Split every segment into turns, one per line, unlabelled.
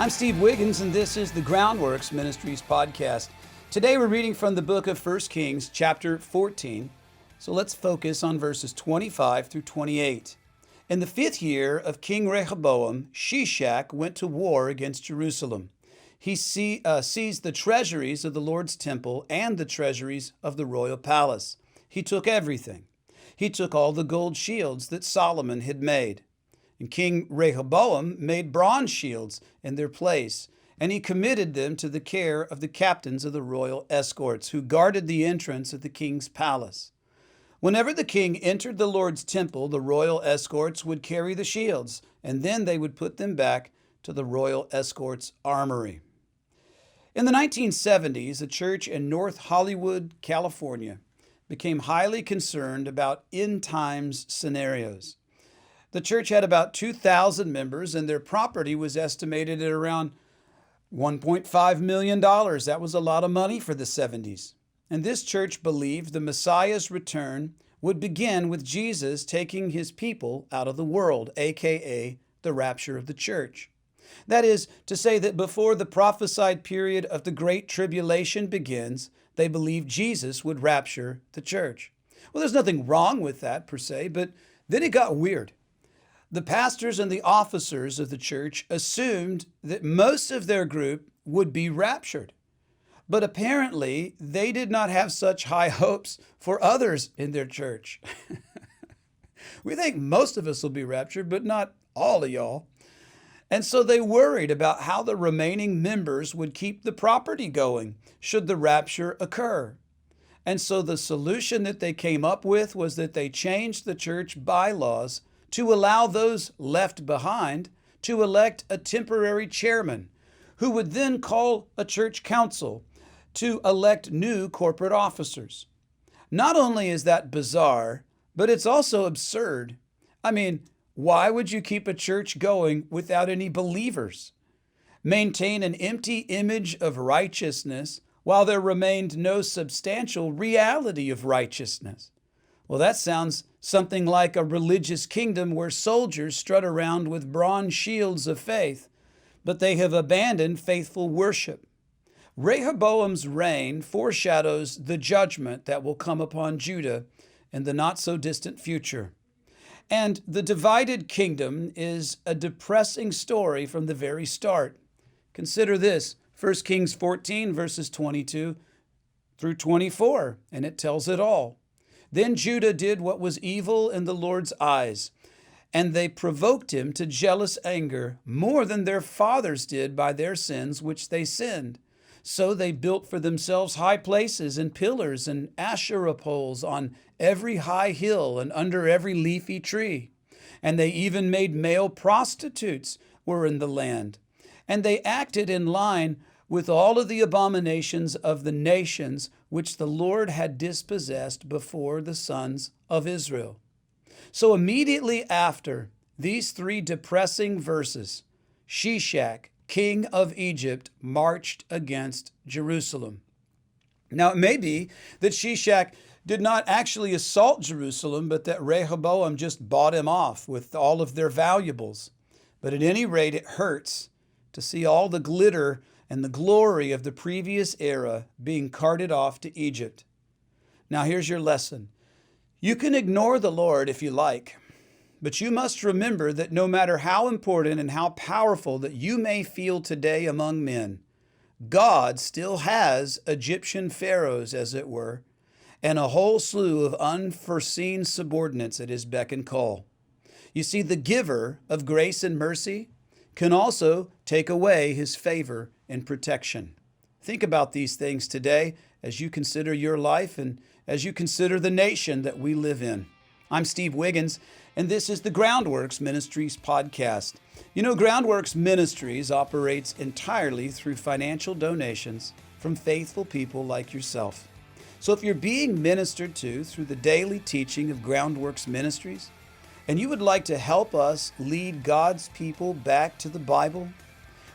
I'm Steve Wiggins, and this is the Groundworks Ministries podcast. Today we're reading from the book of 1 Kings, chapter 14. So let's focus on verses 25 through 28. In the 5th year of King Rehoboam, Shishak went to war against Jerusalem. He seized the treasuries of the Lord's temple and the treasuries of the royal palace. He took everything. He took all the gold shields that Solomon had made. And King Rehoboam made bronze shields in their place, and he committed them to the care of the captains of the royal escorts, who guarded the entrance of the king's palace. Whenever the king entered the Lord's temple, the royal escorts would carry the shields, and then they would put them back to the royal escorts' armory. In the 1970s, a church in North Hollywood, California, became highly concerned about end times scenarios. The church had about 2,000 members, and their property was estimated at around $1.5 million. That was a lot of money for the 70s. And this church believed the Messiah's return would begin with Jesus taking his people out of the world, aka the rapture of the church. That is to say that before the prophesied period of the Great Tribulation begins, they believed Jesus would rapture the church. Well, there's nothing wrong with that per se, but then it got weird. The pastors and the officers of the church assumed that most of their group would be raptured. But apparently, they did not have such high hopes for others in their church. We think most of us will be raptured, but not all of y'all. And so they worried about how the remaining members would keep the property going should the rapture occur. And so the solution that they came up with was that they changed the church bylaws to allow those left behind to elect a temporary chairman, who would then call a church council to elect new corporate officers. Not only is that bizarre, but it's also absurd. I mean, why would you keep a church going without any believers? Maintain an empty image of righteousness while there remained no substantial reality of righteousness. Well, that sounds something like a religious kingdom where soldiers strut around with bronze shields of faith, but they have abandoned faithful worship. Rehoboam's reign foreshadows the judgment that will come upon Judah in the not-so-distant future. And the divided kingdom is a depressing story from the very start. Consider this, 1 Kings 14, verses 22 through 24, and it tells it all. Then Judah did what was evil in the Lord's eyes, and they provoked him to jealous anger more than their fathers did by their sins which they sinned. So they built for themselves high places and pillars and Asherah poles on every high hill and under every leafy tree. And they even made male prostitutes were in the land. And they acted in line with all of the abominations of the nations which the Lord had dispossessed before the sons of Israel. So immediately after these 3 depressing verses, Shishak, king of Egypt, marched against Jerusalem. Now it may be that Shishak did not actually assault Jerusalem, but that Rehoboam just bought him off with all of their valuables. But at any rate, it hurts to see all the glitter and the glory of the previous era being carted off to Egypt. Now here's your lesson. You can ignore the Lord if you like, but you must remember that no matter how important and how powerful that you may feel today among men, God still has Egyptian pharaohs, as it were, and a whole slew of unforeseen subordinates at his beck and call. You see, the giver of grace and mercy can also take away his favor and protection. Think about these things today as you consider your life and as you consider the nation that we live in. I'm Steve Wiggins, and this is the Groundworks Ministries podcast. You know, Groundworks Ministries operates entirely through financial donations from faithful people like yourself. So if you're being ministered to through the daily teaching of Groundworks Ministries, and you would like to help us lead God's people back to the Bible,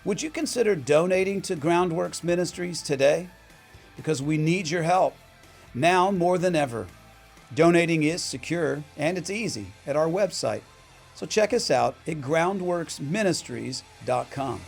would you consider donating to Groundworks Ministries today? Because we need your help now more than ever. Donating is secure and it's easy at our website. So check us out at groundworksministries.com.